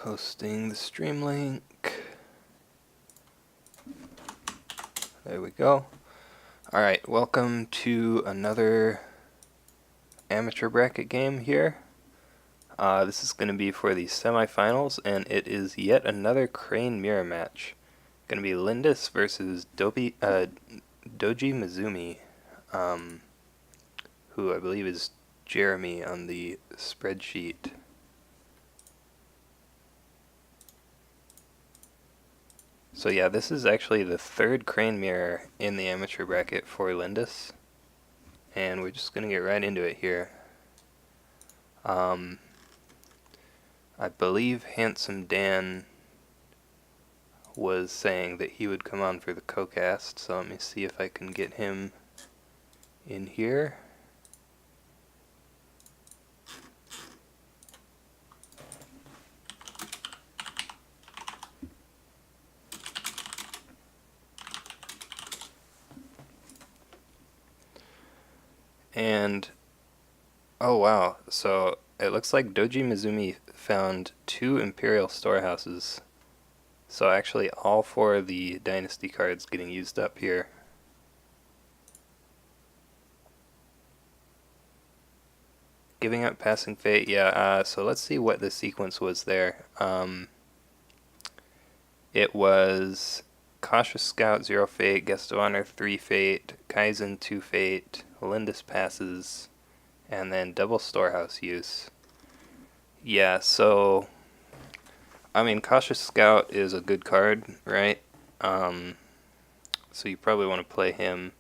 Posting the stream link. There we go. Alright, welcome to another amateur bracket game here. This is going to be for the semifinals, and it is yet another crane mirror match. Going to be Lyndis versus Doji Mizumi, who I believe is Jeremy on the spreadsheet. So yeah, this is actually the third crane mirror in the amateur bracket for Lyndis, and we're just going to get right into it here. I believe Handsome Dan was saying that he would come on for the co-cast, so let me see if I can get him in here. And oh wow, so it looks like Doji Mizumi found 2 Imperial storehouses. So actually all 4 of the Dynasty cards getting used up here. Giving up Passing Fate, yeah, so let's see what the sequence was there. It was Cautious Scout 0 Fate, Guest of Honor 3 Fate, Kaizen 2 Fate, Lyndis passes, and then double Storehouse use. Yeah, so I mean, Cautious Scout is a good card, right? So you probably want to play him.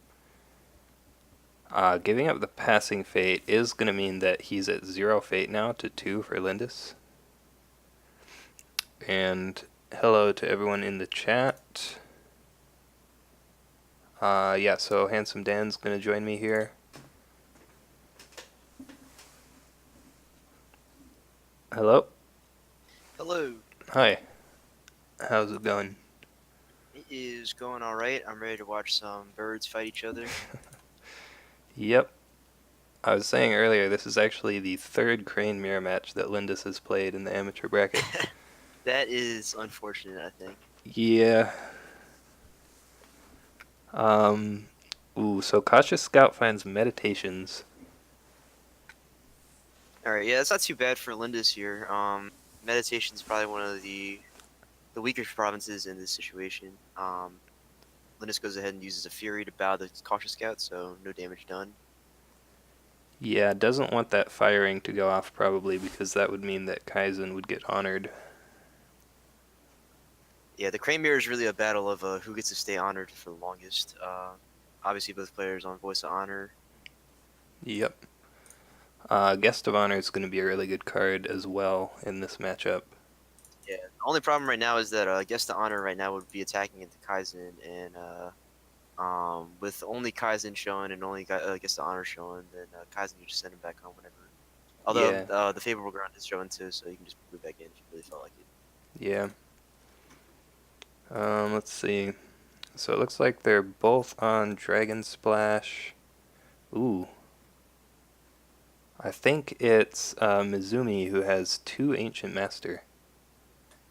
Giving up the Passing Fate is going to mean that he's at 0 Fate now to 2 for Lyndis. And hello to everyone in the chat. Yeah, so Handsome Dan's going to join me here. Hello? Hello. Hi. How's it going? It is going alright. I'm ready to watch some birds fight each other. Yep. I was saying earlier, this is actually the 3rd crane mirror match that Lyndis has played in the amateur bracket. That is unfortunate, I think. Yeah. So Cautious Scout finds Meditations. Alright, yeah, it's not too bad for Lyndis here. Meditation is probably one of the weaker provinces in this situation. Lyndis goes ahead and uses a Fury to bow the Cautious Scout, so no damage done. Yeah, doesn't want that firing to go off probably because that would mean that Kaizen would get honored. Yeah, the Crane Mirror is really a battle of who gets to stay honored for the longest. Obviously, both players on Voice of Honor. Yep. Guest of Honor is going to be a really good card as well in this matchup. Yeah, the only problem right now is that Guest of Honor right now would be attacking into Kaizen, and with only Kaizen showing and only Guest of Honor showing, then Kaizen you just send him back home whenever. Although Yeah. the favorable ground is showing too, so you can just move back in if you really felt like it. Yeah. Let's see. So it looks like they're both on Dragon Splash. Ooh. I think it's Mizumi who has 2 Ancient Master.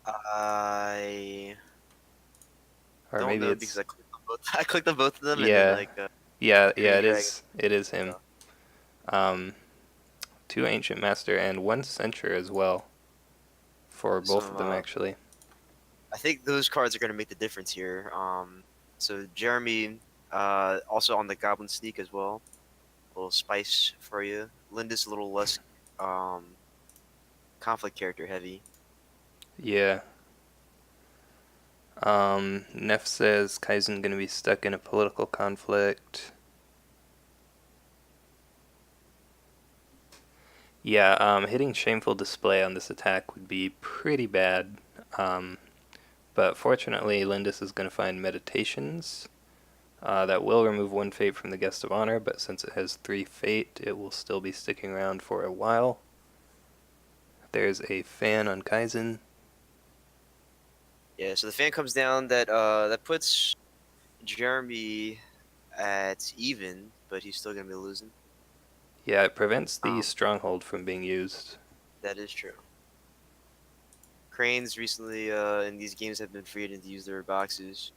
I Or don't maybe know because it's... I clicked on both. I clicked on both of them, and then Yeah. like Yeah, Green it Dragon. is. It is him. So, 2 Ancient Master and 1 Censure as well. For both of them, actually. I think those cards are going to make the difference here. So Jeremy, also on the Goblin Sneak as well. A little spice for you. Lyndis a little less conflict character heavy. Yeah. Neff says Kaizen gonna be stuck in a political conflict. Yeah, hitting Shameful Display on this attack would be pretty bad. But fortunately, Lyndis is going to find Meditations. That will remove 1 fate from the Guest of Honor, but since it has 3 fate, it will still be sticking around for a while. There's a fan on Kaizen. Yeah, so the fan comes down that puts Jeremy at even, but he's still gonna be losing. Yeah, it prevents the Stronghold from being used. That is true. cranes recently in these games have been freed and to use their boxes.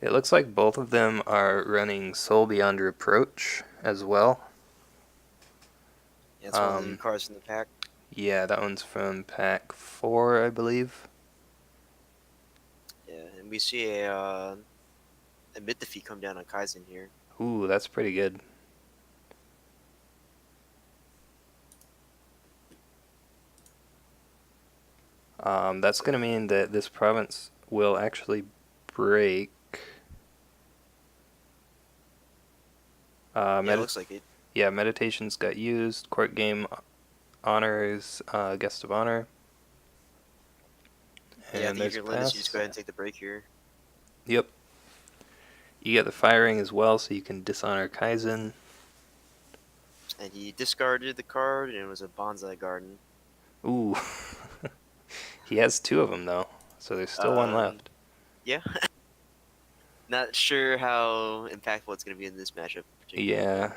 It looks like both of them are running Soul Beyond Reproach as well. Yeah, it's one of the new cards from the pack. Yeah, that one's from pack 4, I believe. Yeah, and we see a mid defeat come down on Kaizen here. Ooh, that's pretty good. That's going to mean that this province will actually break. Yeah, it looks like it. Yeah, meditations got used. Court game honors guest of honor. Yeah, I And think if there's a you're Lyndis, you just pass. go ahead and take the break here. Yep. You get the firing as well, so you can dishonor Kaizen. And he discarded the card, and it was a bonsai garden. Ooh. He has 2 of them, though, so there's still one left. Yeah. Not sure how impactful it's going to be in this matchup. Yeah.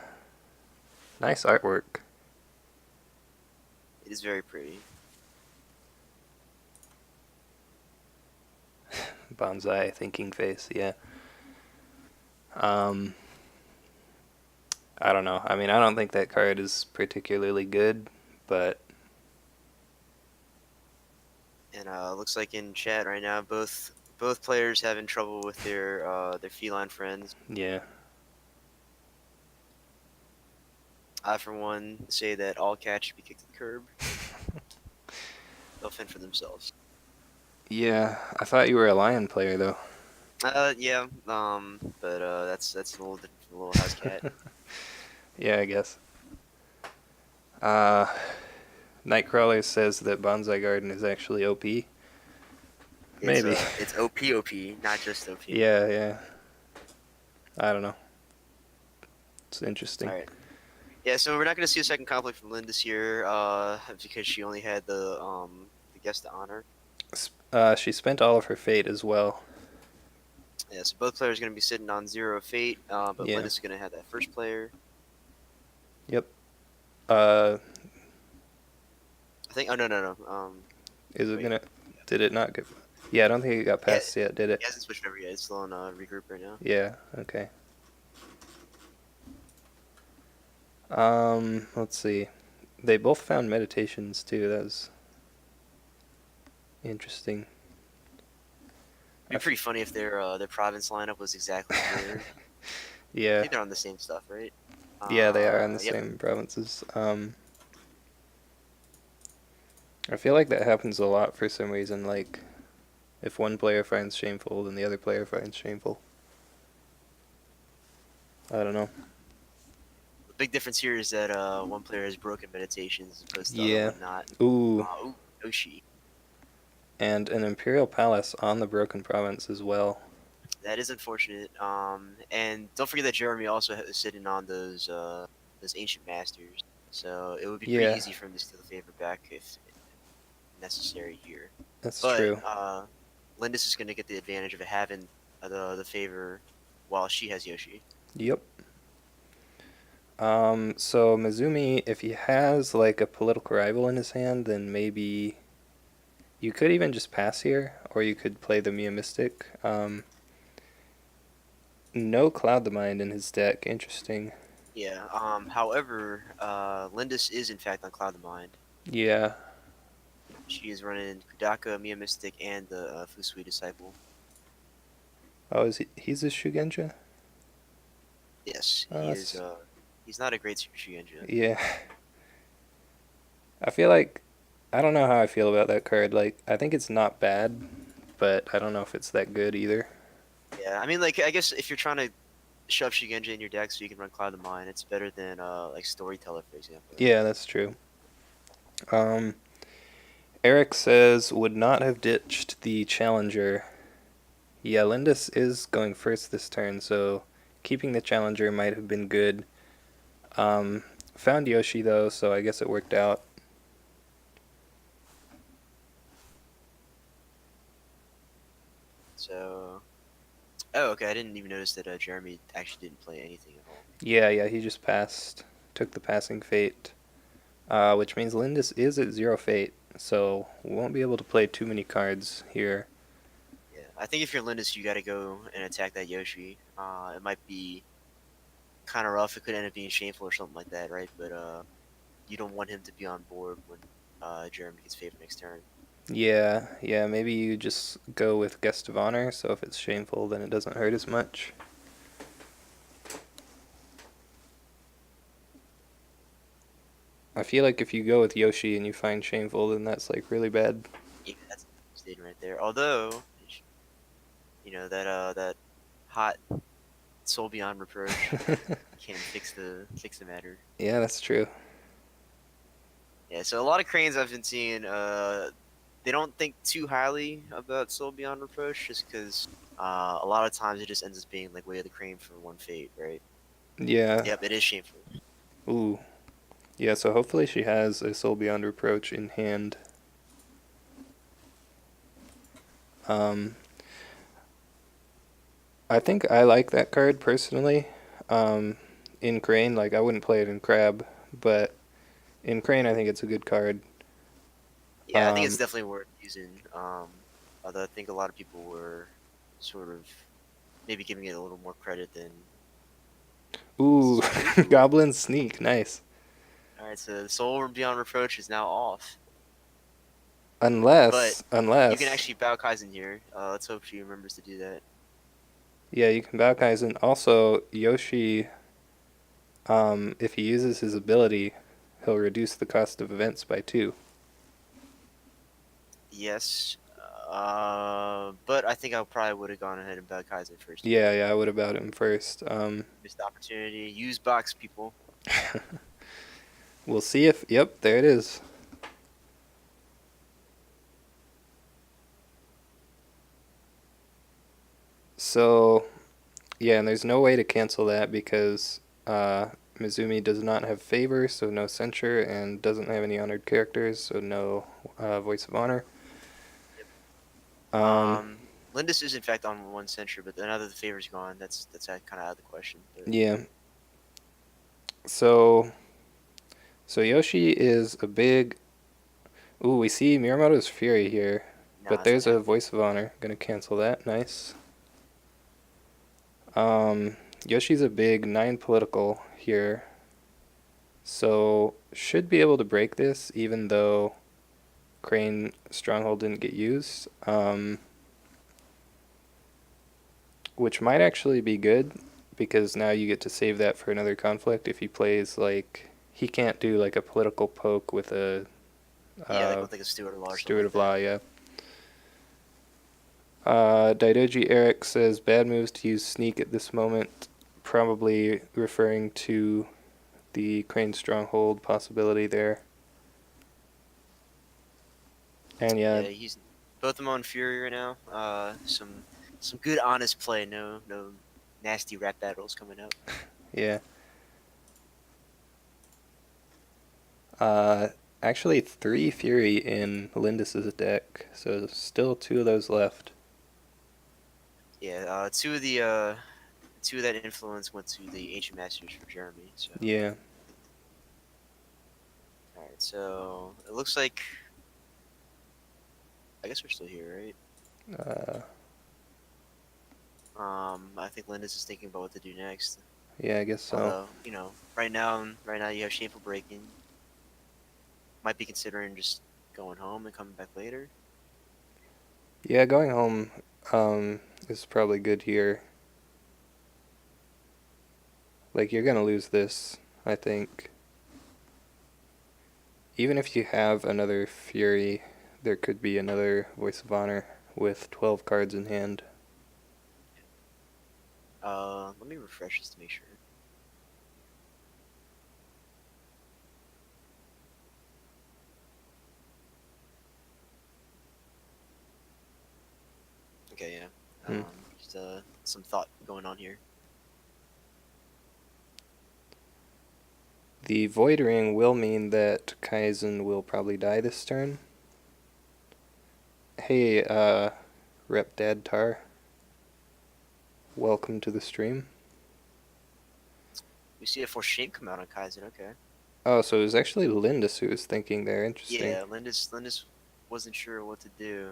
Nice artwork. It is very pretty. Bonsai thinking face, yeah. I don't know. I mean, I don't think that card is particularly good, but And looks like in chat right now, both players having trouble with their feline friends. yeah. I, for one, say that all cats should be kicked to the curb. They'll fend for themselves. Yeah, I thought you were a lion player, though. Yeah. But that's a little different from the little house cat. Yeah, I guess. Nightcrawler says that Bonsai Garden is actually OP. Maybe. It's OP, not just OP. Yeah, yeah. I don't know. It's interesting. All right. Yeah, so we're not going to see a second conflict from Lynn this year, because she only had the guest to honor. She spent all of her fate as well. Yeah, so both players are going to be sitting on 0 fate, but Yeah. Linda's going to have that first player. Yep. I think. Oh no. Is it wait. gonna? Did it not get? Yeah, I don't think it got passed yet, did it? It hasn't switched over yet. It's still on regroup right now. Yeah. Okay. Let's see. They both found meditations too. That was interesting. It'd be pretty funny if their province lineup was exactly mirrored. I Yeah. think they're on the same stuff, right? Yeah, they are on the Yep. same provinces. I feel like that happens a lot for some reason. Like, if one player finds shameful, then the other player finds shameful. I don't know. The big difference here is that one player has broken meditations as opposed to the Yeah. other one not. Ooh. Ooh, Yoshi. And an Imperial Palace on the Broken Province as well. That is unfortunate. And don't forget that Jeremy also is sitting on those ancient masters, so it would be pretty Yeah. easy for him to steal the favor back if necessary here. That's But true. Lyndis is going to get the advantage of having the favor while she has Yoshi. Yep. So Mizumi, if he has like a political rival in his hand, then maybe you could even just pass here, or you could play the Mia Mystic. No Cloud the Mind in his deck. Interesting. Yeah. However, Lyndis is in fact on Cloud the Mind. Yeah. She is running Kudaka, Mia Mystic, and the Fusui Disciple. Oh, he's a Shugenja? Yes, Oh, he is. He's not a great Super Shugenja. Yeah. I feel like I don't know how I feel about that card. Like, I think it's not bad, but I don't know if it's that good either. Yeah, I mean, like, I guess if you're trying to shove Shugenja in your deck so you can run Cloud the Mind, it's better than like Storyteller, for example. Yeah, that's true. Eric says would not have ditched the challenger. Yeah, Lyndis is going first this turn, so keeping the challenger might have been good. Found Yoshi though, so I guess it worked out. So, oh, okay, I didn't even notice that Jeremy actually didn't play anything at all. Yeah, he just passed. Took the passing fate. which means Lyndis is at 0 fate, so we won't be able to play too many cards here. Yeah, I think if you're Lindis, you got to go and attack that Yoshi. It might be kind of rough. It could end up being shameful or something like that, right? But you don't want him to be on board when Jeremy gets favored next turn. Yeah, maybe you just go with Guest of Honor, so if it's shameful, then it doesn't hurt as much. I feel like if you go with Yoshi and you find shameful, then that's like really bad. Yeah, that's devastating right there. Although, that hot soul beyond reproach can fix the matter. Yeah, that's true. Yeah, so a lot of cranes I've been seeing, they don't think too highly about soul beyond reproach, just because a lot of times it just ends up being like way of the crane for one fate, right? Yeah. Yep, it is shameful. Ooh. Yeah, so hopefully she has a Soul Beyond Reproach in hand. Um, I think I like that card personally. In Crane, like I wouldn't play it in Crab, but in Crane I think it's a good card. Yeah, I think it's Um, definitely worth using. Although I think a lot of people were sort of maybe giving it a little more credit than. ooh, Ooh. Goblin Sneak, nice. All right, so the Soul Beyond Reproach is now off, but you can Unless, actually bow Kaizen here. Let's hope she remembers to do that. yeah, you can Baokaizen. Also, Yoshi, if he uses his ability, he'll reduce the cost of events by 2. Yes, but I think I probably would have gone ahead and bow Kaizen first here. Yeah, I would have bowed him first. Missed opportunity. Use box, people. We'll see if, yep, there it is. So, yeah, and there's no way to cancel that because Mizumi does not have favor, so no censure, and doesn't have any honored characters, so no voice of honor. Yep. Um, Lyndis is in fact on one censure, but now that the favor's gone, that's kind of out of the question. But yeah, so Yoshi is a big. Ooh, we see Miyamoto's Fury here, no, but that's not there's a happening. voice of honor. Gonna cancel that. Nice. Um, Yoshi's a big 9 political here, so should be able to break this, even though Crane Stronghold didn't get used, which might actually be good because now you get to save that for another conflict if he plays like he can't do like a political poke with a Yeah, like uh, with like a Steward of Law or something Steward like of that. Law, yeah. Daidoji Eric says bad moves to use sneak at this moment, probably referring to the Crane Stronghold possibility there. And yeah, Yeah, he's both of them on Fury right now. Some good honest play. No nasty rap battles coming up. yeah. Uh, Actually, 3 Fury in Lindis's deck, so still 2 of those left. Yeah, two of that influence went to the Ancient Masters for Jeremy. So Yeah. all right, so it looks like I guess we're still here, right? Uh, I think Lindis is thinking about what to do next. yeah, I guess so. Although right now you have Shameful Breaking. Might be considering just going home and coming back later. Yeah, going home is probably good here. Like, you're gonna lose this, I think. Even if you have another Fury, there could be another Voice of Honor with 12 cards in hand. Let me refresh this to make sure. Okay, yeah. Hmm. Just some thought going on here. The Void Ring will mean that Kaizen will probably die this turn. Hey, Rep Dad Tar. Welcome to the stream. We see a Force Shape come out on Kaizen. Okay. Oh, so it was actually Lyndis who was thinking there. Interesting. Yeah, Lindis wasn't sure what to do,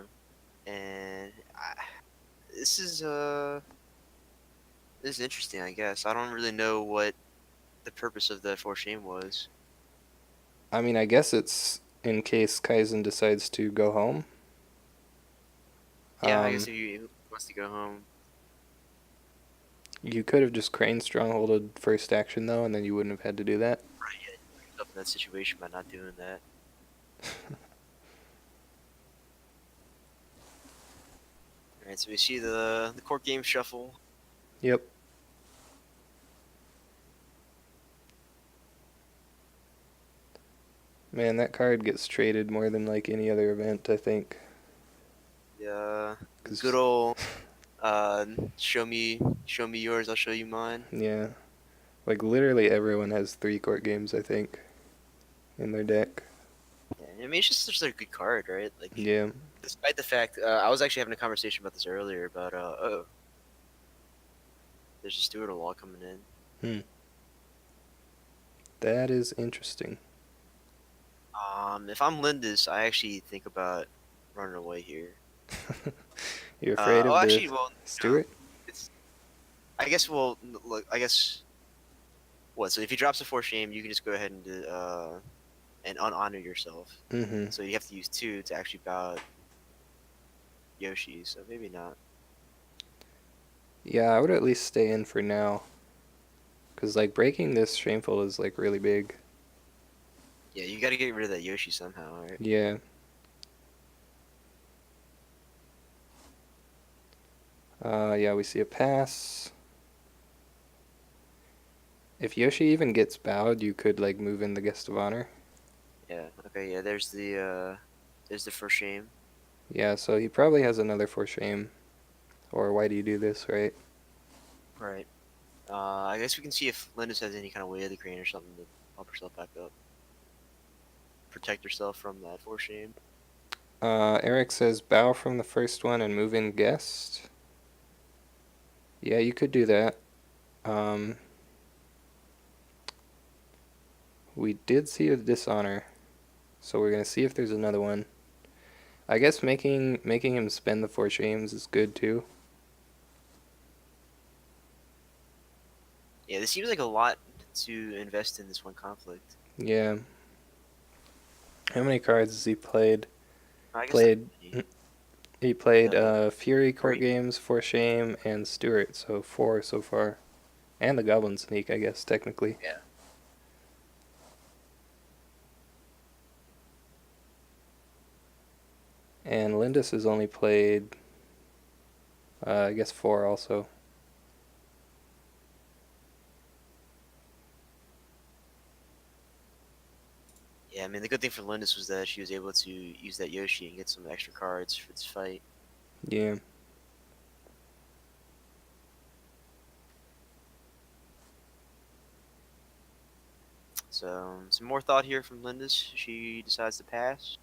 and this is this is interesting. I guess I don't really know what the purpose of the force shame was. I mean, I guess it's in case Kaizen decides to go home. Yeah, I guess Um, if he wants to go home, you could have just Crane strongholded first action though, and then you wouldn't have had to do that. right? Yeah, he put himself in that situation by not doing that. All right, so we see the court game shuffle. Yep. Man, that card gets traded more than like any other event, I think. The good 'Cause, old uh, show me yours, I'll show you mine. yeah, like literally everyone has three court games, I think, in their deck. Yeah, I mean, it's just such a good card, right? Like, Yeah. despite the fact, I was actually having a conversation about this earlier about, oh, there's a Stewart Law coming in. Hmm. That is interesting. If I'm Lindis, I actually think about running away here. You're afraid of the Actually, well, no, Stewart? it's. I guess. Well, look. I guess. What? So if he drops a four shame, you can just go ahead and unhonor yourself. Mm-hmm. So you have to use two to actually bow out Yoshi. So maybe not. Yeah, I would at least stay in for now. Because, like, breaking this shameful is, like, really big. Yeah, you got to get rid of that Yoshi somehow, right? Yeah. Yeah, we see a pass. If Yoshi even gets bowed, you could, like, move in the guest of honor. Yeah. Okay. Yeah. There's the first shame. Yeah, so he probably has another for shame. Or why do you do this, right? Right. I guess we can see if Lindis has any kind of way of the crane or something to help herself back up, protect herself from that four shame. Eric says bow from the first one and move in guest. Yeah, you could do that. Um, we did see a dishonor, so we're gonna see if there's another one. I guess making him spend the four shames is good too. Yeah, this seems like a lot to invest in this one conflict. Yeah. How many cards has he played? I guess not Played many. he played Uh, Fury court three. games, for shame, and Stewart, so four so far, and the Goblin Sneak, I guess technically. Yeah. And Lyndis has only played, I guess four also. Yeah, I mean, the good thing for Lindis was that she was able to use that Yoshi and get some extra cards for this fight. Yeah. So, some more thought here from Lindis. She decides to pass.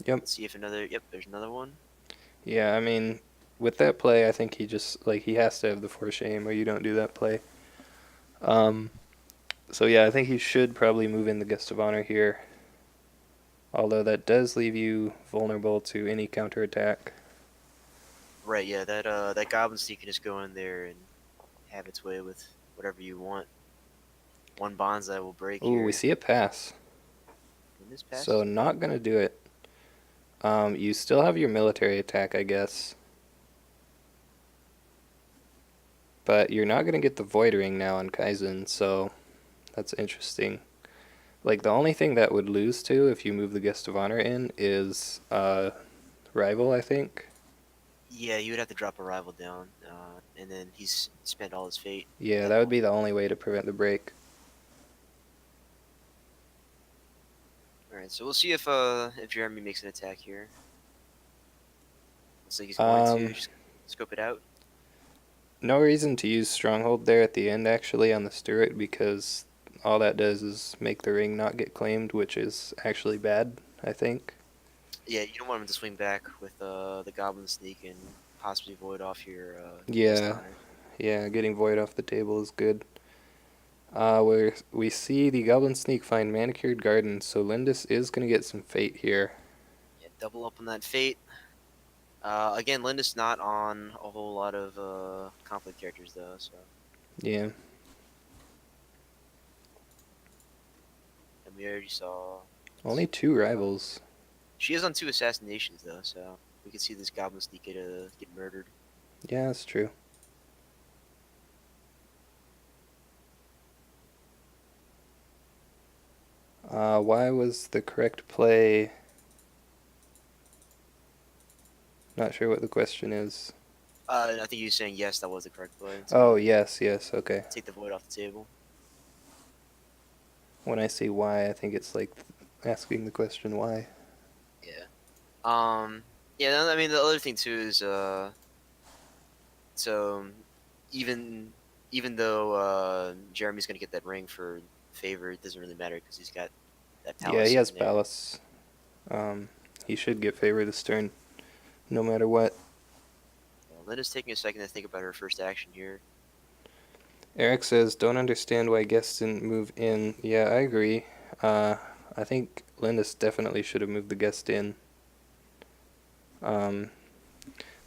Yep. Let's see if another. Yep, there's another one. Yeah, I mean, with that play, I think he just like he has to have the four shame, or you don't do that play. Um. So yeah, I think he should probably move in the guest of honor here. Although that does leave you vulnerable to any counterattack. Right, yeah, that Goblin Sneak can just go in there and have its way with whatever you want. One bonsai will break Ooh, we here. see a pass. Lindis So passes? not gonna do it. You still have your military attack, I guess. But you're not gonna get the Void Ring now on Kaizen, so that's interesting. Like the only thing that would lose to if you move the guest of honor in is rival, I think. Yeah, you would have to drop a rival down, and then he's spent all his fate at Yeah, that that would point. be the only way to prevent the break. All right, so we'll see if Jeremy makes an attack here. Looks like he's going to Um, just scope it out. no reason to use Stronghold there at the end actually on the Stewart because all that does is make the ring not get claimed, which is actually bad, I think. Yeah, you don't want him to swing back with the Goblin Sneak and possibly void off your guest Yeah, honor. yeah, getting Void off the table is good. Where we see the Goblin Sneak find Manicured Garden, so Lyndis is going to get some fate here. Yeah, double up on that fate. Again, Linda's not on a whole lot of conflict characters though, so. Yeah. And we already saw. Only two rivals. She is on 2 assassinations though, so we can see this Goblin Sneak get murdered. Yeah, that's true. Why was the correct play? Not sure what the question is. I think you're saying yes, that was the correct play Oh, to yes, okay. take the void off the table. When I say why, I think it's like asking the question why. Yeah. Yeah. I mean, the other thing too is so even even though Jeremy's gonna get that ring for favor, it doesn't really matter because he's got that Yeah, palace he has sitting there. Palace. He should get favor this turn, no matter what. Linda's taking a second to think about her first action here. Eric says, don't understand why guests didn't move in. Yeah, I agree. I think Lindis definitely should have moved the guest in. Um,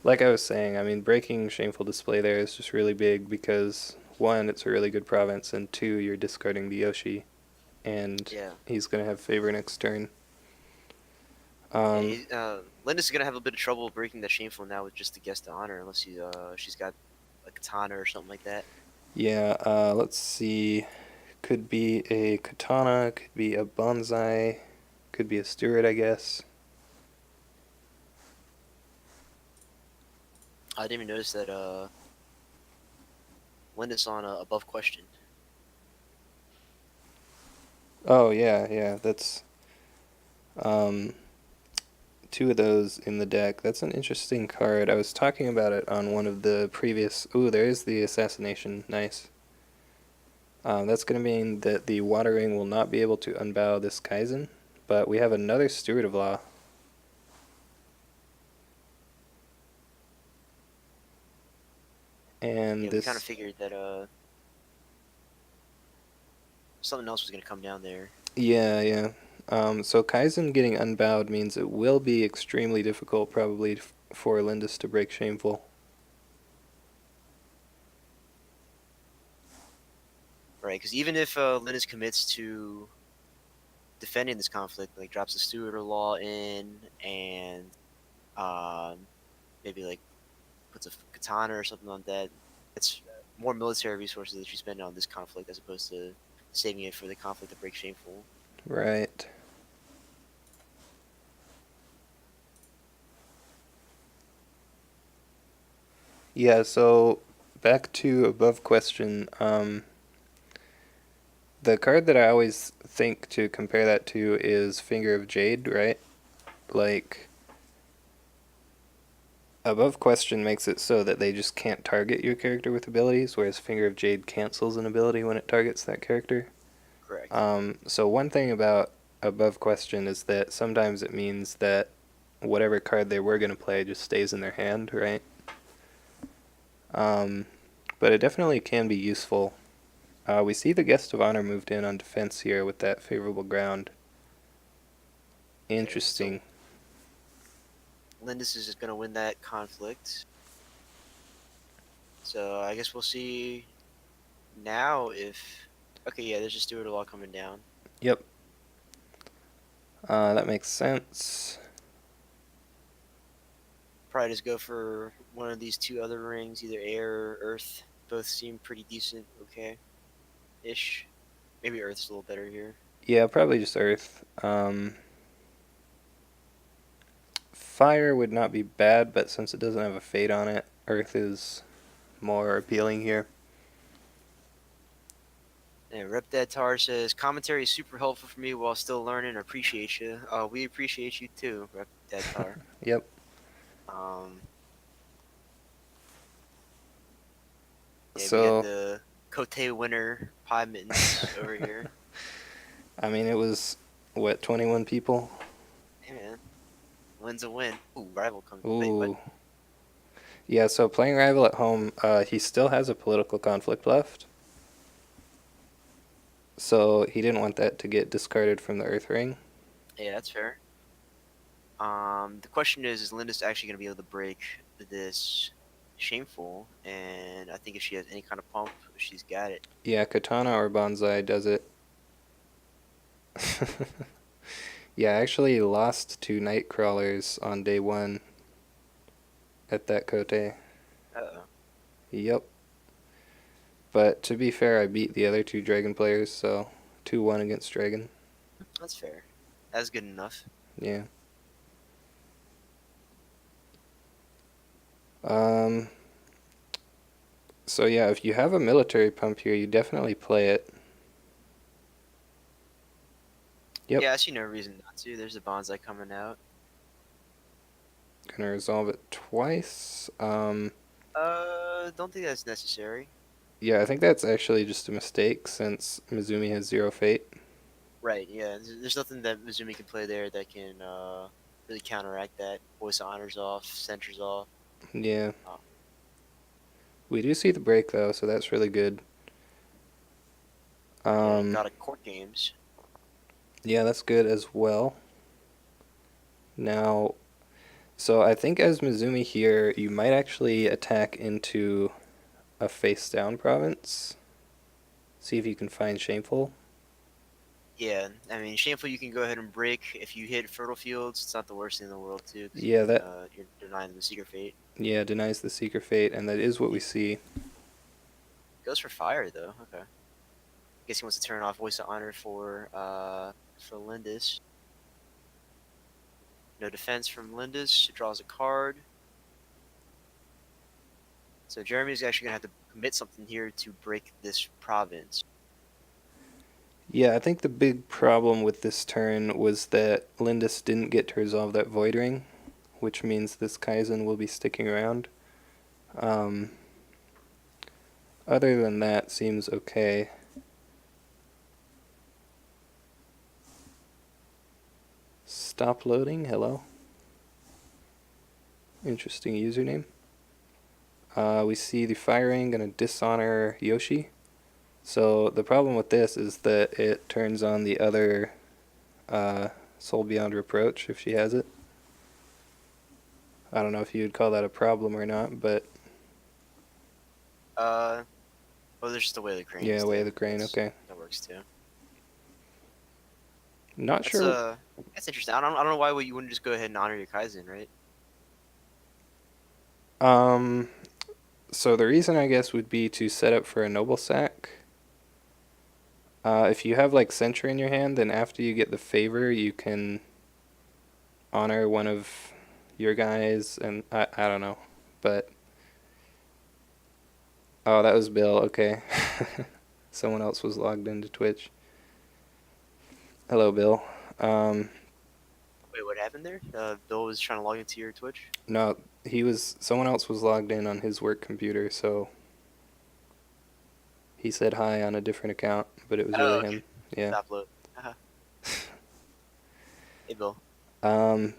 like I was saying, I mean, breaking Shameful Display there is just really big because, one, it's a really good province, and two, you're discarding the Yoshi, and Yeah. he's going to have favor next turn. Linda's gonna have a bit of trouble breaking that shameful now with just the guest to honor, unless she's got a katana or something like that. Yeah, let's see. Could be a katana, could be a bonsai, could be a steward, I guess. I didn't even notice that Linda's on above question. Oh, yeah, that's um, two of those in the deck. That's an interesting card. I was talking about it on one of the previous. Ooh, there is the assassination. Nice. That's going to mean that the Water Ring will not be able to unbow this Kaizen, but we have another Steward of Law. And Yeah, we kind of this. figured that something else was gonna come down there. Yeah. So Kaizen getting unbowed means it will be extremely difficult, probably, for Lindis to break Shameful. Right, because even if Linus commits to defending this conflict, like drops the steward or law in, and maybe like puts a katana or something on that, it's more military resources that you spend on this conflict as opposed to saving it for the conflict that breaks shameful. Right. Yeah, so back to above question. The card that I always think to compare that to is Finger of Jade, right? Like, above question makes it so that they just can't target your character with abilities, whereas Finger of Jade cancels an ability when it targets that character. Correct. So one thing about above question is that sometimes it means that whatever card they were going to play just stays in their hand, right? Um, but it definitely can be useful. We see the Guest of Honor moved in on defense here with that favorable ground. Okay, so Interesting. Lindis is just gonna win that conflict. So I guess we'll see now if. Okay, yeah, there's a steward of law coming down. Yep. That makes sense. Probably just go for one of these two other rings, either air or earth. Both seem pretty decent, okay ish. Maybe earth's a little better here. Yeah, probably just Earth. Fire would not be bad, but since it doesn't have a fate on it, Earth is more appealing here. And Rep Dad Tar says commentary is super helpful for me while still learning. Appreciate you. We appreciate you too, Rep Dad Tar. Yep. Um, yeah, we got So, the Cote winner pie mittens over here. I mean, it was, what, 21 people? Hey man, win's a win. Ooh, rival comes. Wait, what? Ooh. Yeah, so playing Rival at home, he still has a political conflict left. So he didn't want that to get discarded from the Earth Ring. Yeah, that's fair. The question is Lyndis actually going to be able to break this shameful? And I think if she has any kind of pump, she's got it. Yeah, Katana or Bonsai does it. Yeah, I actually lost to Nightcrawlers on day one at that Kote. Uh-oh. Yep. But to be fair, I beat the other two Dragon players, so 2-1 against Dragon. That's fair. That's good enough. Yeah. Um, so yeah, if you have a military pump here, you definitely play it. Yep. Yeah, I see no reason not to. There's a bonsai coming out. Gonna resolve it twice. Don't think that's necessary. Yeah, I think that's actually just a mistake since Mizumi has 0 fate. Right, yeah. There's nothing that Mizumi can play there that can really counteract that. Voice of Honor's off, Sentry's off. Yeah. Uh, We do see the break though, so that's really good. yeah, you Um, got a court games. yeah, that's good as well. Now, so I think as Mizumi here, you might actually attack into a face down province. See if you can find Shameful. Yeah, I mean, shameful you can go ahead and break. If you hit fertile fields, it's not the worst thing in the world too, because Yeah, that you're denying the secret fate. yeah denies the Seeker Fate, and that is what we see. Goes for fire though. Okay. Guess he wants to turn off Voice of Honor for Lyndis. No defense from Lyndis. Draws a card. So Jeremy's actually gonna have to commit something here to break this province. Yeah, I think the big problem with this turn was that Lyndis didn't get to resolve that Void Ring, which means this Kaizen will be sticking around. Um, Other than that, seems okay. Stop loading, hello. Interesting username. We see the firing gonna dishonor Yoshi. So the problem with this is that it turns on the other Soul Beyond Reproach if she has it. I don't know if you'd call that a problem or not, but Well, there's just the way of the yeah, cranes Way of too. the Crane, okay. That works too. Not That's sure. that's interesting. I don't know why you wouldn't just go ahead and honor your Kaizen, right? Um, so the reason I guess would be to set up for a Noble Sack. If you have like Sentry in your hand, then after you get the favor, you can honor one of your guys, and I don't know, but oh, that was Bill. Okay, someone else was logged into Twitch. Hello, Bill. Um, Wait, what happened there? Bill was trying to log into your Twitch. no, someone else was logged in on his work computer, so he said hi on a different account, but it was Oh, really okay. him. Yeah. Stop load. Uh-huh. Hey, Bill. Um,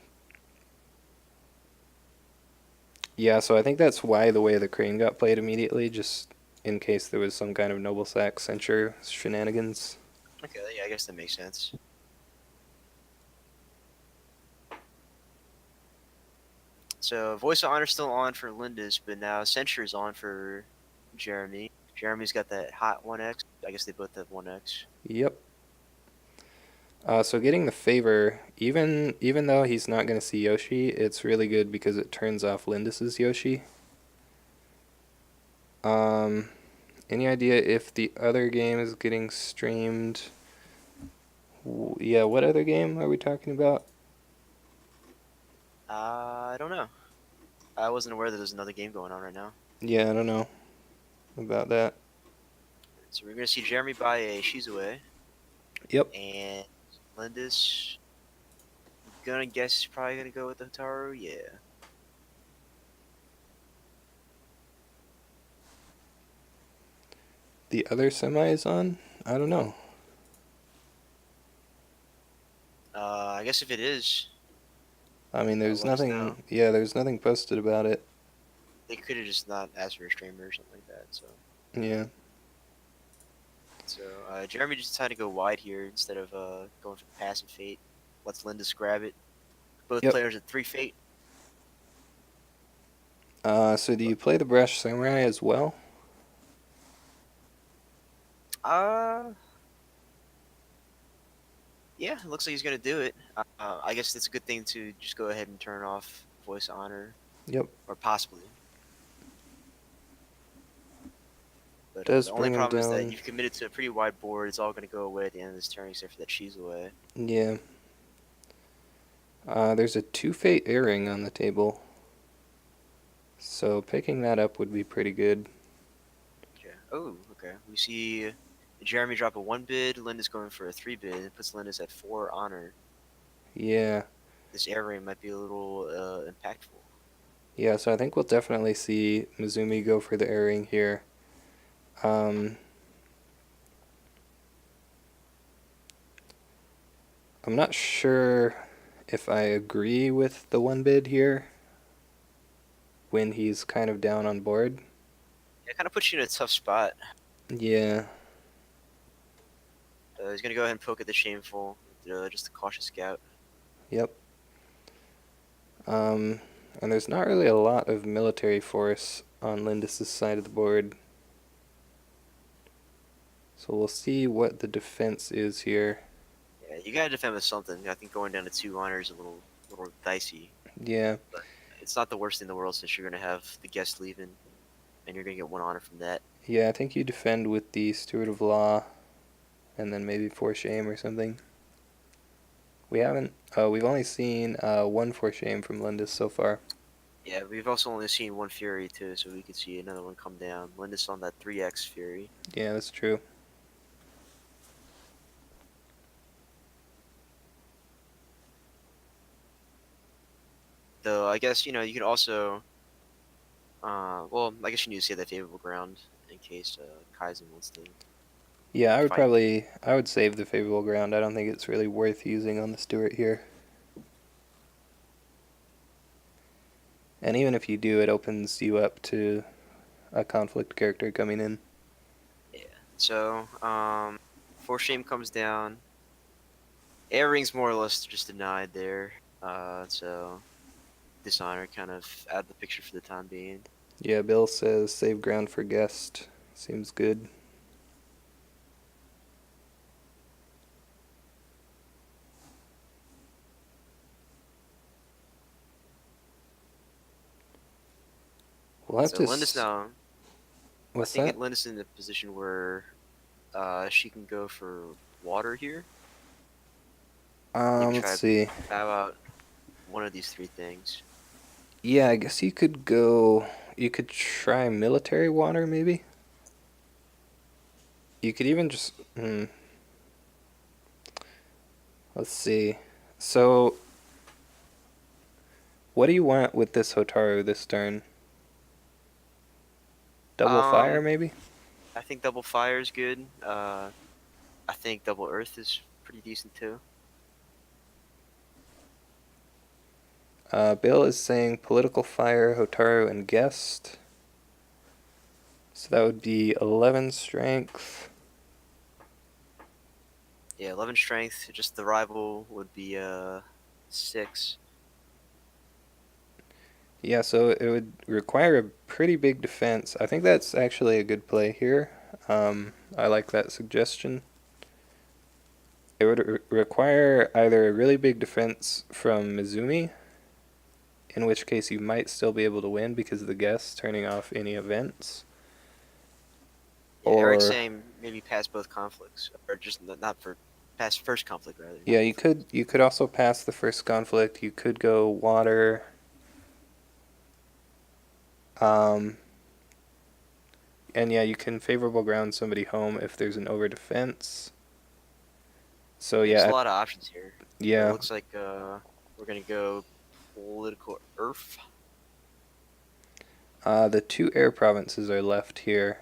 yeah, so I think that's why the Way of the Crane got played immediately, just in case there was some kind of Noble Sack censure shenanigans. Okay, yeah, I guess that makes sense. So Voice of Honor still on for Lyndis, but now Censure's on for Jeremy. Jeremy's got that hot 1x. I guess they both have 1x. Yep. So getting the favor, even though he's not going to see Yoshi, it's really good because it turns off Lyndis's Yoshi. Um, any idea if the other game is getting streamed? Yeah, what other game are we talking about? I don't know. I wasn't aware that there's another game going on right now. Yeah, I don't know about that. So we're gonna see Jeremy buy a Shizue, Yep. and Lyndis. Gonna guess he's probably gonna go with the Hotaru. Yeah. The other semi is on? I don't know. I guess if it is, I mean, there's let us know. nothing. Yeah, there's nothing posted about it. They could have just not asked for a streamer or something like that. So Yeah. So Jeremy just decided to go wide here instead of going for the passive fate. Lets lyndis grab it. Both Yep. players at 3 fate. So do you play the Brush Samurai as well? Uh, yeah, it looks like he's gonna do it. I guess it's a good thing to just go ahead and turn off voice honor, Yep. or possibly. But Does the only bring him problem is that down. you've committed to a pretty wide board. It's all gonna go away at the end of this turn, except for that cheese away. Yeah. There's a 2 Fate earring on the table. So picking that up would be pretty good. Okay. Oh, okay. We see Jeremy drop a 1 bid. Linda's going for a 3 bid. It puts Linda's at 4 honor. Yeah. This air raid might be a little impactful. Yeah, so I think we'll definitely see Mizumi go for the earring here. Um, I'm not sure if I agree with the 1 bid here when he's kind of down on board. It kind of puts you in a tough spot. Yeah. He's gonna go ahead and poke at the shameful. Just a cautious scout. Yep. And there's not really a lot of military force on Lindis' side of the board. So we'll see what the defense is here. Yeah, you gotta defend with something. I think going down to 2 honor is a little dicey, Yeah. but it's not the worst thing in the world since you're gonna have the guest leaving, and you're gonna get 1 honor from that. Yeah, I think you defend with the Steward of Law and then maybe for shame or something. We've only seen one for shame from Lindis so far. Yeah, we've also only seen 1 fury too, so we could see another one come down. Linda's on that 3x fury. Yeah, that's true. Though I guess you could also, well, I guess you need to save that favorable ground in case Kaizen wants to Yeah, fight. I would save the favorable ground. I don't think it's really worth using on the Stewart here. And even if you do, it opens you up to a conflict character coming in. Yeah. So, for shame comes down. Air ring's more or less just denied there. So dishonor kind of out of the picture for the time being. Yeah, Bill says save ground for guest. Seems good. We'll have So to. Linda's now, I What's think that? Linda's in a position where she can go for water here. Maybe Let's try to see. bow out one of these 3 things. Yeah, I guess you could go. You could try military water, maybe. You could even just. Let's see. So, what do you want with this Hotaru this turn? Double fire, Um, maybe? I think double fire is good. I think double earth is pretty decent too. Bill is saying political fire, Hotaru, and guest. So that would be 11 strength. Yeah, 11 strength. Just the rival would be 6. Yeah, so it would require a pretty big defense. I think that's actually a good play here. I like that suggestion. It would require either a really big defense from Mizumi, in which case you might still be able to win because of the guests turning off any events. Yeah, Eric's Or saying maybe pass both conflicts, or just not for pass first conflict rather, yeah, not you both. could also pass the first conflict. You could go water. Um, and yeah, you can favorable ground somebody home if there's an over defense. So Yeah, there's a yeah, lot of options here. It yeah. looks like we're gonna go political earth. The 2 air provinces are left here.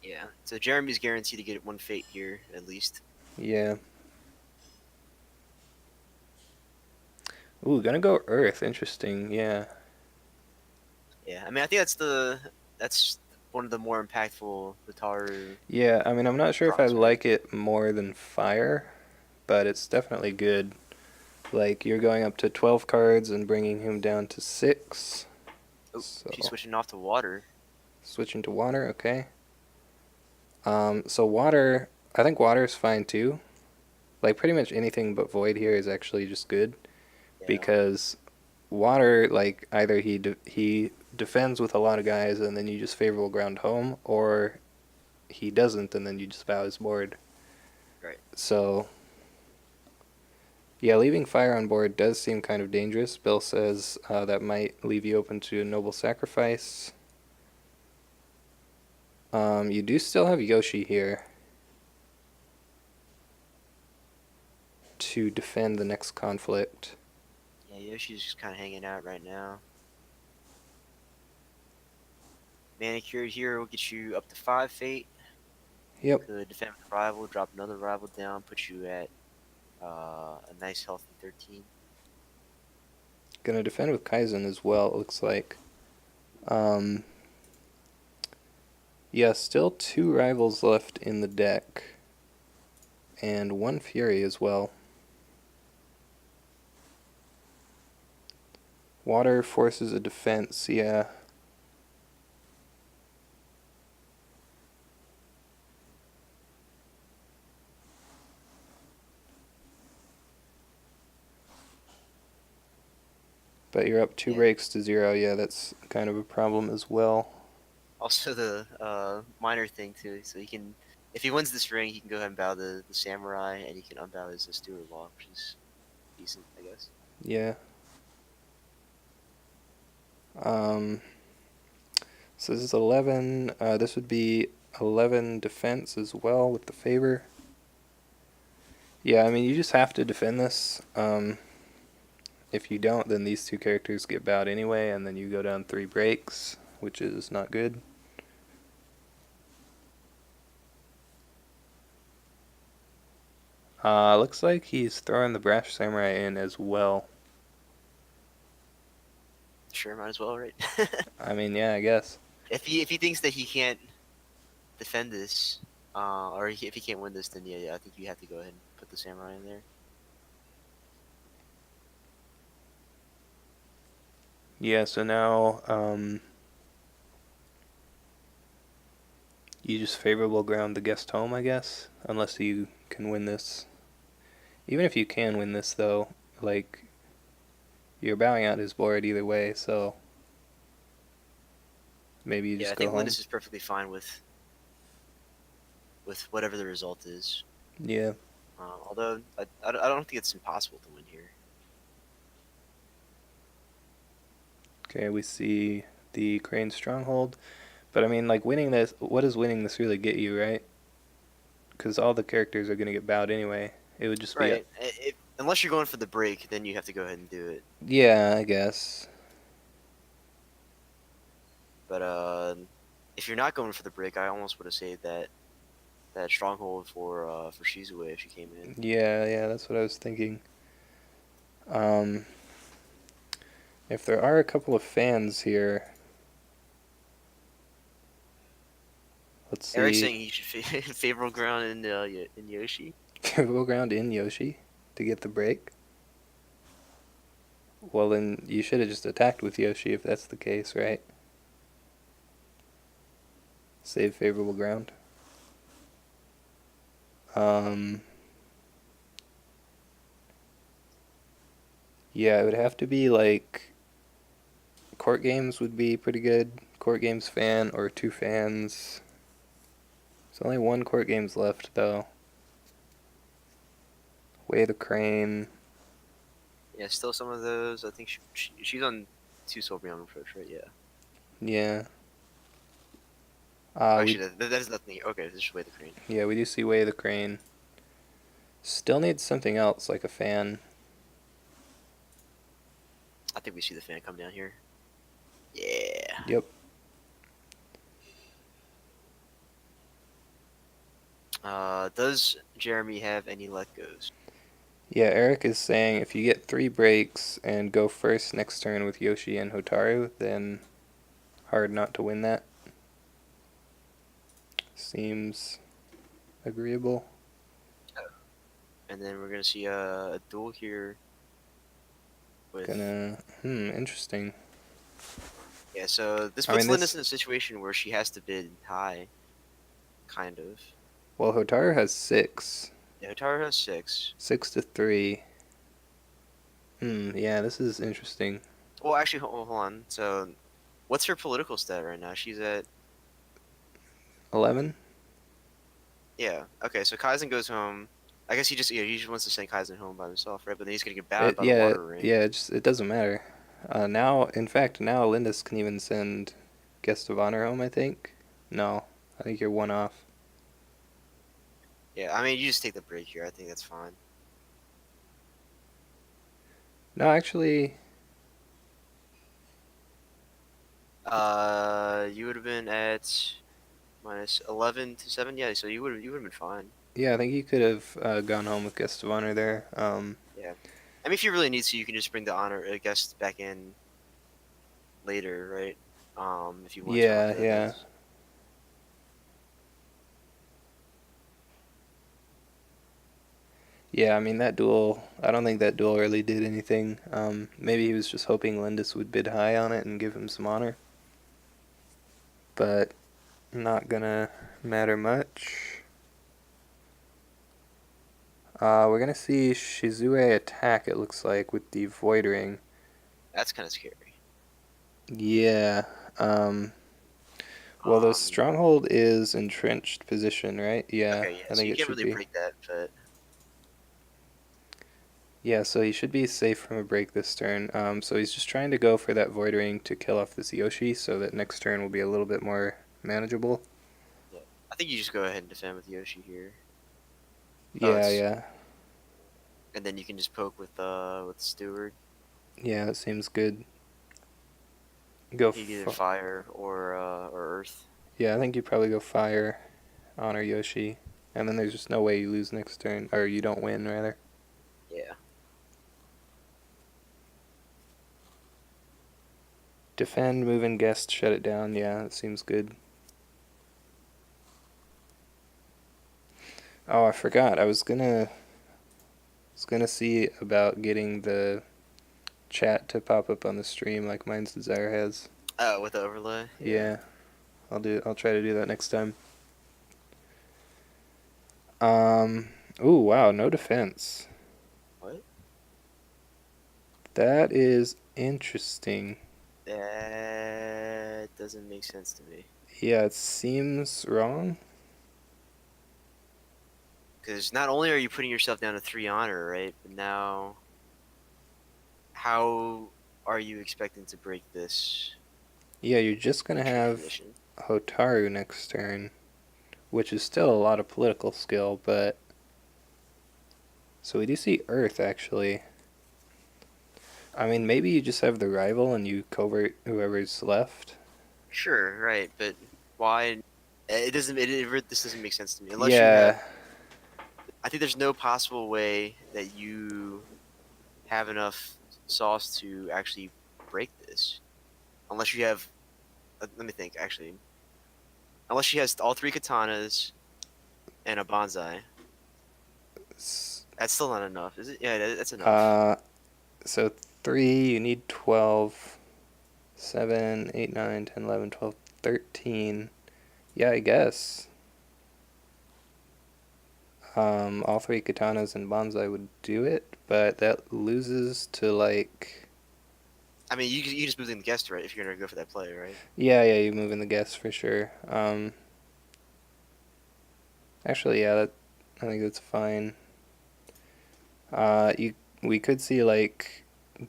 Yeah, so Jeremy's guaranteed to get 1 fate here at least. Yeah. Ooh, gonna go Earth. Interesting. Yeah. Yeah, I mean I think that's one of the more impactful Hotaru Yeah, I mean, I'm not sure if I draws, right? like it more than fire, but it's definitely good. Like, you're going up to 12 cards and bringing him down to 6. Oh, she's So, switching off to water. switching to water, okay. So water, I think water is fine too. Like, pretty much anything but void here is actually just good. Yeah. Because water, like, either he defends with a lot of guys and then you just favorable ground home, or he doesn't and then you just bow his board. Right. So, yeah, leaving fire on board does seem kind of dangerous. Bill says that might leave you open to a noble sacrifice. You do still have Yoshi here to defend the next conflict. Yeah, Yoshi's just kind of hanging out right now. Manicured here will get you up to 5 fate. Yep, Could defend with a rival, drop another rival down, put you at a nice healthy 13. gonna defend with Kaizen as well, it looks like. Um, yeah, still 2 rivals left in the deck, and 1 Fury as well. Water forces a defense, yeah. But you're up 2 Yeah. breaks to 0, yeah, that's kind of a problem as well. Also the minor thing too. So he can, if he wins this ring, he can go ahead and bow the samurai, and he can unbow his steward law, which is decent, I guess. Yeah. Um, so this is 11. This would be 11 defense as well with the favor. Yeah, I mean, you just have to defend this. If you don't, then these 2 characters get bowed anyway, and then you go down 3 breaks, which is not good. Looks like he's throwing the Brash Samurai in as well. Sure, might as well, right? I mean, yeah, I guess. If he thinks that he can't defend this, if he can't win this, then yeah, I think you have to go ahead and put the samurai in there. Yeah, so now you just favorable ground the guest home, I guess, unless you can win this. Even if you can win this, though, like, you're bowing out his board either way, so maybe you Yeah, I just go think home. Lyndis is perfectly fine with whatever the result is. Yeah. Although I don't think it's impossible to win here. Okay, we see the Crane Stronghold. But I mean, like, winning this, what does winning this really get you, right? Because all the characters are going to get bowed anyway. It would just be a. Right. Unless you're going for the break, then you have to go ahead and do it. Yeah, I guess. But if you're not going for the break, I almost would have saved that stronghold for Shizue if she came in. Yeah, yeah, that's what I was thinking. Um, if there are a couple of fans here, let's Eric's see. saying he should favorable ground in Yoshi. Favorable ground in Yoshi to get the break. Well, then you should have just attacked with Yoshi if that's the case, right? Save favorable ground. Um, yeah, it would have to be like court games would be pretty good. Court games fan or 2 fans. There's only 1 court games left though. Way the Crane. Yeah, still some of those. I think she's on 2 Soul Beyond Reproach, right? Yeah. Yeah. Oh, We actually, that is nothing. Okay, this is Way the Crane. yeah, we do see Way the Crane. Still needs something else like a fan. I think we see the fan come down here. Yeah. Yep. Does Jeremy have any let goes? Yeah, Eric is saying if you get 3 breaks and go first next turn with Yoshi and Hotaru, then hard not to win that. seems agreeable. And then we're gonna see a duel here with Interesting. yeah. So this I mean, puts Linus this. in a situation where she has to bid high, kind of. Well, Hotaru has six. Yeah, Hotaru has 6. 6 to 3. Yeah, this is interesting. Well, actually, hold on. So, what's her political stat right now? She's at 11? yeah. Okay, so Kaizen goes home. I guess he just wants to send Kaizen home by himself, right? But then he's gonna get bowed It, by the yeah, water ring. yeah, it doesn't matter. Now, in fact, now Lyndis can even send guest of honor home, I think. No, I think you're one off. Yeah, I mean, you just take the break here. I think that's fine. No, actually, You would have been at minus 11 to 7. Yeah, so you would have been fine. yeah, I think you could have gone home with guest of honor there. Yeah. I mean, if you really need to, you can just bring the honor guest back in later, right? If you want to turn off Yeah, the yeah. events. Yeah, I mean, that duel, I don't think that duel really did anything. Maybe he was just hoping Lyndis would bid high on it and give him some honor. But not gonna matter much. We're gonna see Shizue attack, it looks like, with the Void Ring. That's kind of scary. Yeah. Well, the Um, stronghold is entrenched position, right? Yeah, okay, yeah, I so think you it can't should really be. break that, but Yeah, so he should be safe from a break this turn. So he's just trying to go for that Void Ring to kill off this Yoshi so that next turn will be a little bit more manageable. yeah. I think you just go ahead and defend with Yoshi here. Oh, Yeah, it's yeah. and then you can just poke with Steward. Yeah, that seems good. Go He either f- fire or Earth. Yeah, I think you probably go fire, honor Yoshi, and then there's just no way you lose next turn, or you don't win, rather. Yeah. Defend, move in, guest, shut it down. Yeah, that seems good. Oh, I forgot. I was gonna see about getting the chat to pop up on the stream like Mine's Desire has. Oh, with the overlay. Yeah. Yeah, I'll try to do that next time. Um. Ooh, wow, no defense. What? That is interesting. That doesn't make sense to me. Yeah, it seems wrong. Because not only are you putting yourself down to 3 honor, right? But now, how are you expecting to break this Yeah, you're just gonna entry have condition? Hotaru next turn, which is still a lot of political skill, but so we do see Earth actually. I mean, maybe you just have the rival and you covert whoever's left. Sure, right, but why? It doesn't. This doesn't make sense to me. Unless you have, Yeah, I think there's no possible way that you have enough sauce to actually break this. Unless you have, let me think. Actually, unless she has all 3 katanas and a bonsai, that's still not enough, is it? Yeah, that's enough. uh, so 3, you need 12, 7, 8, 9, 10, 11, 12, 13. Yeah, I guess. All 3 katanas and bonsai would do it, but that loses to like. I mean, you just move in the guest right if you're gonna go for that play, right? Yeah, yeah, you move in the guess for sure. Actually, yeah, I think that's fine. You we could see like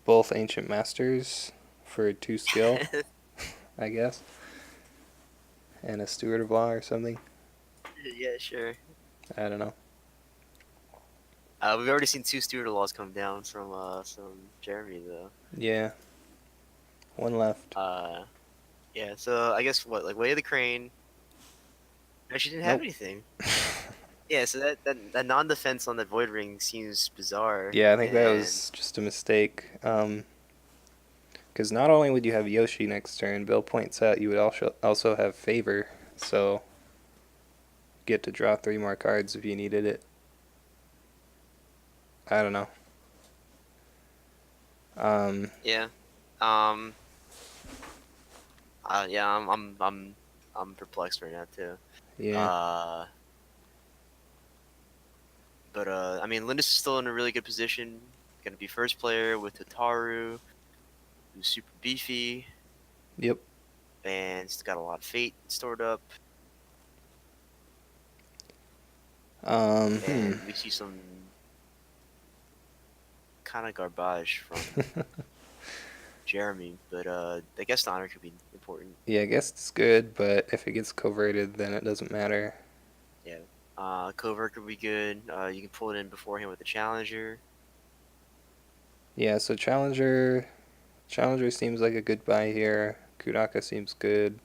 both ancient masters for 2 skill, I guess, and a steward of law or something. Yeah, sure. I don't know. We've already seen 2 Steward laws come down from Jeremy though. Yeah, one left. Uh, yeah. So I guess what, like Way of the Crane. No, she didn't have Nope. anything. Yeah. So that non-defense on that Void Ring seems bizarre. Yeah, I think that And was just a mistake. Because not only would you have Yoshi next turn, Bill points out you would also have Favor. So get to draw 3 more cards if you needed it. I don't know. Yeah. Um. Yeah. I'm perplexed right now too. Yeah. Uh. But I mean, Lyndis is still in a really good position. Gonna be first player with Hotaru, who's super beefy, Yep. and he's got a lot of fate stored up. Hmm. And we see some kind of garbage from Jeremy, but I guess the honor could be important. Yeah, I guess it's good, but if it gets coverted, then it doesn't matter. Yeah. Covert could be good. You can pull it in beforehand with the challenger. Yeah, so Challenger seems like a good buy here. Kudaka seems good.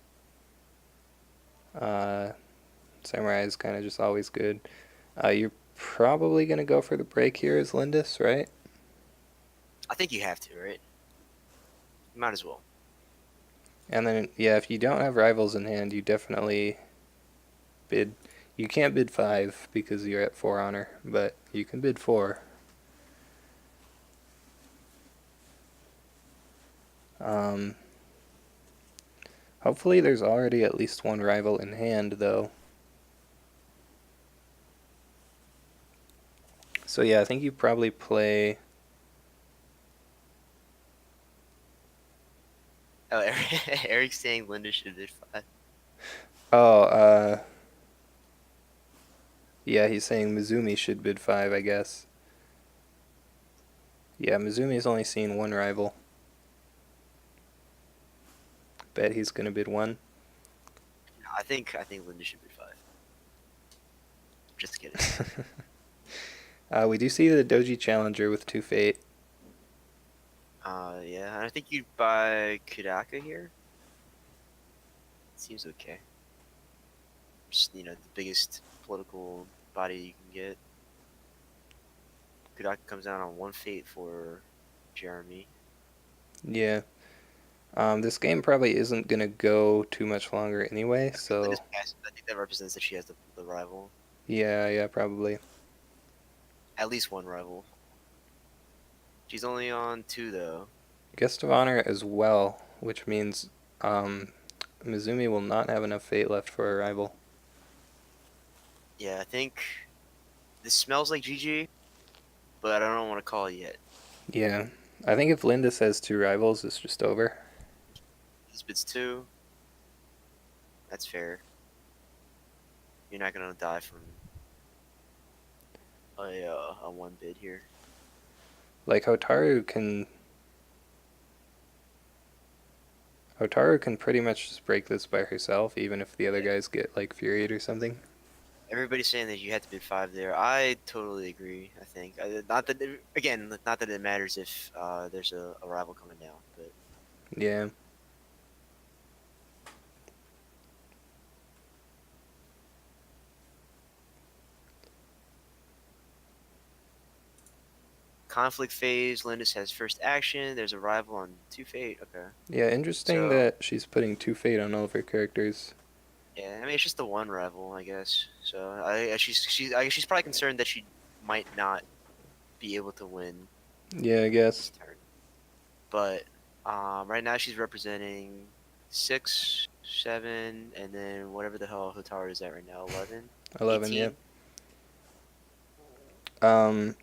Uh, Samurai is kind of just always good. You're probably going to go for the break here as Lyndis, right? I think you have to, right? Might as well. And then, yeah, if you don't have rivals in hand, you definitely bid. You can't bid 5 because you're at 4 honor, but you can bid 4. Um, Hopefully, there's already at least one rival in hand, though. So, yeah, I think you probably play. Oh, Eric's saying Linda should bid 5. Oh, yeah, he's saying Mizumi should bid 5, I guess. Yeah, Mizumi's only seen one rival. Bet he's gonna bid 1. No, I think Linda should bid 5. Just kidding. We do see the Doji Challenger with 2 Fate. Yeah, I think you'd buy Kudaka here. Seems okay. Just the biggest political body you can get. Kudaka comes down on 1 fate for Jeremy. Yeah. This game probably isn't gonna go too much longer anyway, so I think that represents that she has the rival. yeah, probably. At least one rival. She's only on 2 though. Guest of Honor as well, which means um, Mizumi will not have enough Fate left for a rival. Yeah, I think this smells like GG, but I don't want to call it yet. Yeah. I think if Linda says 2 rivals, it's just over. This bids 2. That's fair. You're not gonna die from a 1 bid here. Like Hotaru can pretty much just break this by herself, even if the other Yeah. guys get like Furied or something. Everybody's saying that you had to bid 5 there. I totally agree. I think not that again, not that it matters if there's a rival coming down, but Yeah. conflict phase. Lyndis has first action. There's a rival on 2 fate. Okay, Yeah, interesting so that she's putting 2 Fate on all of her characters. yeah, I mean it's just the one rival, I guess. So she's probably concerned that she might not be able to win Yeah, I guess. this turn. But right now she's representing 6, 7, and then whatever the hell Hotaru is at right now, 11, 11, yeah. 18. Um,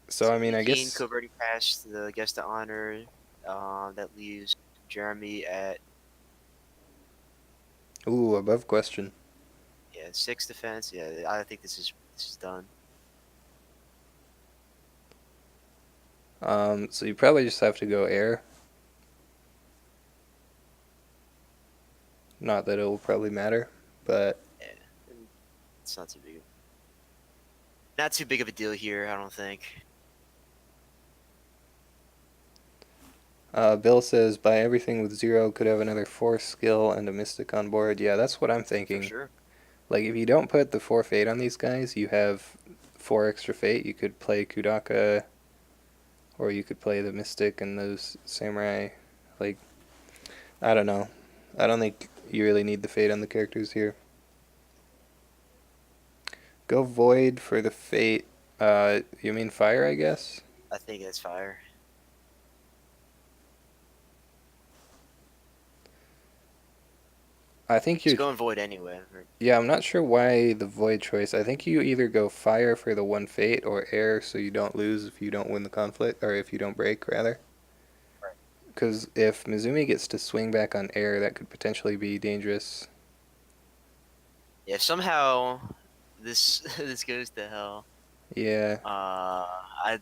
so So I mean, I 18 guess. converting past the guest of honor. That leaves Jeremy at Ooh, above question. 6 defense. Yeah, I think this is done. So you probably just have to go air. Not that it will probably matter, but Yeah, and it's not too big of a deal here. I don't think. Bill says buy everything with 0, could have another 4 skill and a mystic on board. Yeah, that's what I'm For thinking. sure. Like if you don't put the 4 Fate on these guys, you have 4 extra Fate. You could play Kudaka, or you could play the mystic and those samurai. Like I don't know. I don't think you really need the Fate on the characters here. Go void for the fate. You mean fire, I guess? I think that's fire. I think It's you. going void anyway. Yeah, I'm not sure why the void choice. I think you either go fire for the one fate or air so you don't lose if you don't win the conflict, or if you don't break, rather. Right. Because if Mizumi gets to swing back on air, that could potentially be dangerous. Yeah, if somehow this this goes to hell, Yeah, I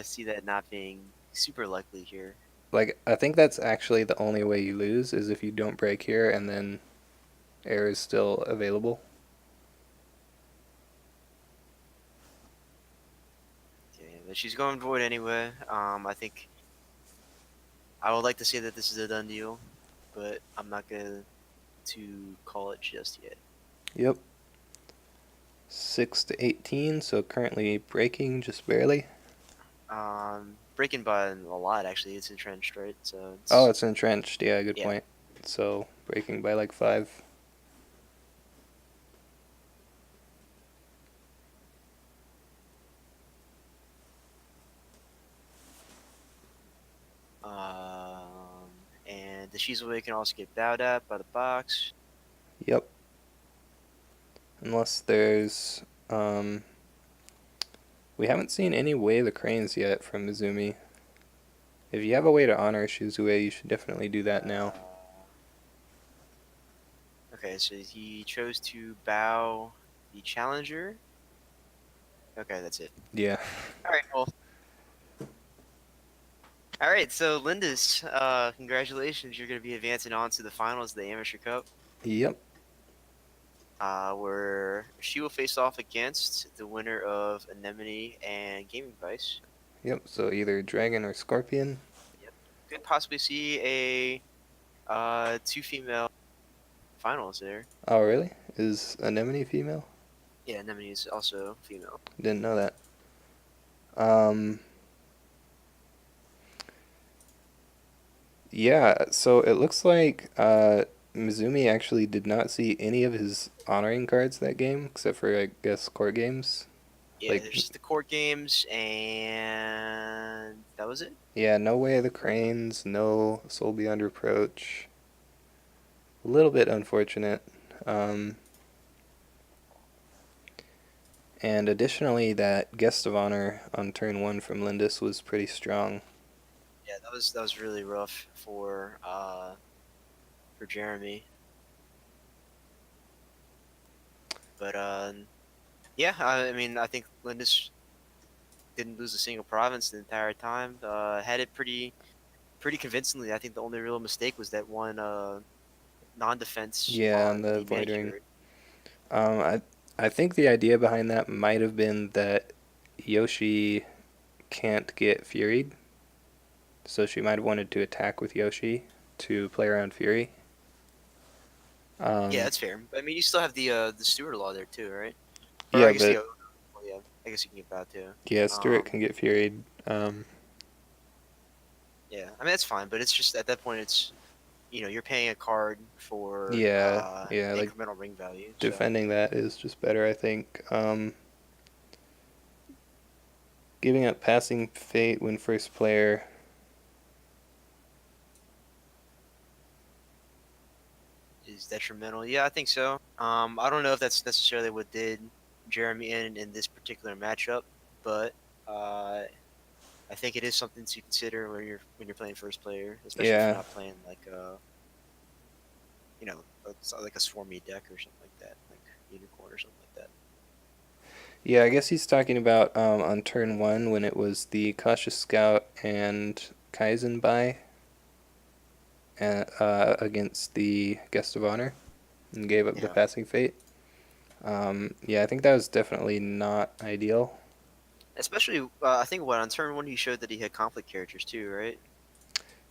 see that not being super likely here. like I think that's actually the only way you lose is if you don't break here and then air is still available. Okay, but she's going void anyway. I think I would like to say that this is a done deal, but I'm not going to call it just yet. Yep. 6 to 18, so currently breaking just barely. Breaking by a lot actually. It's entrenched, right? So Oh, it's it's entrenched. Yeah, good yeah. point. So breaking by like 5. And the Shizue can also get bowed at by the box. Yep. Unless there's um we haven't seen any way the cranes yet from Mizumi. If you have a way to honor Shizue, you should definitely do that now. Uh, okay, so he chose to bow the challenger. Okay, that's it. Yeah. All right, well, all right. So Lyndis, congratulations! You're going to be advancing on to the finals of the Amateur Cup, Yep. where she will face off against the winner of Anemone and Gaming Vice. Yep. So either dragon or scorpion. Yep. Could possibly see a two female finals there. Oh, really? Is Anemone female? Yeah, Anemone is also female. Didn't know that. Um, yeah, so it looks like Mizumi actually did not see any of his honoring cards that game, except for, I guess, court games. Yeah, Like, there's just the court games, and that was it. yeah, no way of the cranes, no soul beyond reproach. A little bit unfortunate. Um, and additionally, that guest of honor on turn 1 from Lyndis was pretty strong. Yeah, that was really rough for Jeremy. But yeah, I mean, I think Lindis didn't lose a single province the entire time. Had it pretty convincingly. I think the only real mistake was that one non-defense Yeah, on on the the void ring. manicure. Um, I I think the idea behind that might have been that Yoshi can't get Furied, so she might have wanted to attack with Yoshi to play around Fury. Yeah, Um, that's fair. I mean, you still have the Stewart law there too, right? Or I yeah, guess the but well, yeah, I guess you can get that too. yeah, Stuart Um, can get Furied. yeah, I mean that's fine, but it's just at that point it's you're paying a card for Yeah, like incremental ring value. So defending that is just better, I think. Giving up passing fate when first player. is detrimental. Yeah, I think so. I don't know if that's necessarily what did Jeremy in this particular matchup, but uh, I think it is something to consider when you're playing first player, especially if you're Yeah, not playing like like a swarmy deck or something like that, like unicorn or something like that. yeah. I guess he's talking about on turn 1 when it was the cautious scout and Kaizen buy against the guest of honor and gave up the Yeah, passing fate. Yeah, I think that was definitely not ideal. especially I think what on turn one he showed that he had conflict characters too, right?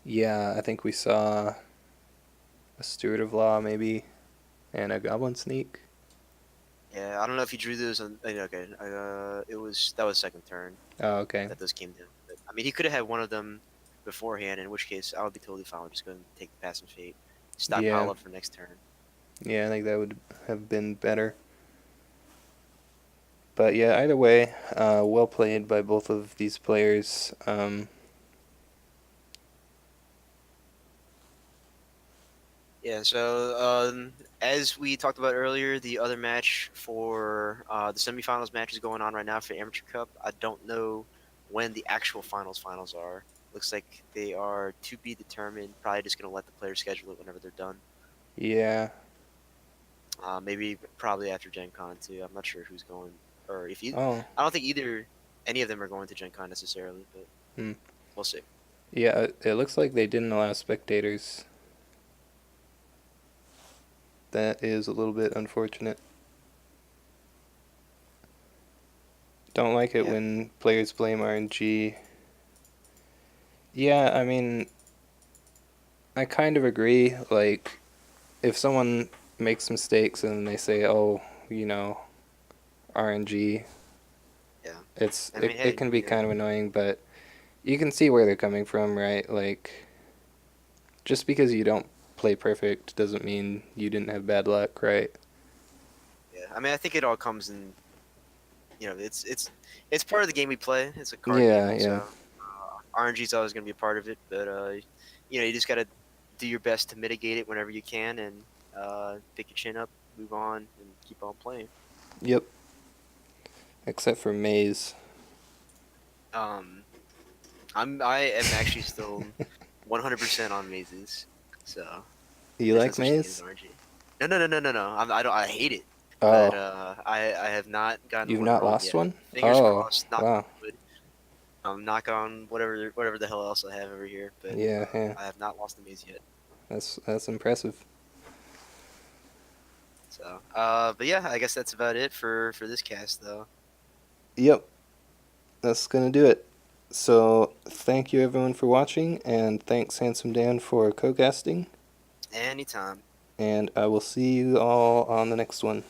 Yeah, I think we saw a Steward of Law maybe and a Goblin Sneak. Yeah, I don't know if he drew those on. Okay, it was that was second turn Oh, okay. that those came down. But, I mean, he could have had one of them beforehand, in which case I would be totally fine with just going to take the pass and fate, Yeah, stockpile up for next turn. yeah, I think that would have been better. But yeah, either way, well played by both of these players. Yeah, so as we talked about earlier, the other match for the semifinals match is going on right now for Amateur Cup. I don't know when the actual finals are. Looks like they are to be determined. Probably just going to let the players schedule it whenever they're done. Yeah. Maybe probably after Gen Con too. I'm not sure who's going, or if you. Oh. I don't think any of them are going to Gen Con necessarily, but Hmm. we'll see. Yeah, it looks like they didn't allow spectators. That is a little bit unfortunate. Don't like it Yeah, when players blame RNG. Yeah, I mean, I kind of agree. Like, if someone makes mistakes and they say, "Oh, you know, RNG," yeah. it's I it, mean, it hey, can be kind of annoying, but you can see where they're coming from, right? Like, just because you don't play perfect doesn't mean you didn't have bad luck, right? yeah. I mean, I think it all comes in. It's part of the game we play. It's a card game, Yeah, yeah. so RNG is always going to be a part of it. But you just got to do your best to mitigate it whenever you can, and pick your chin up, move on, and keep on playing. Yep. Except for Maze. Um, I am actually still 100% on mazes, so You there's no like such thing as Maze? RNG. No, no, no, no, no, no. I don't. I hate it, but Oh, I have not gotten you've one not wrong lost yet. one? Fingers Oh, crossed. Knock wow. on wood. Knock on whatever the hell else I have over here, but Yeah, yeah. I have not lost the maze yet. That's impressive. So, but yeah, I guess that's about it for this cast, though. Yep, that's gonna do it. So, thank you everyone for watching, and thanks Handsome Dan for co-casting, Anytime. and I will see you all on the next one.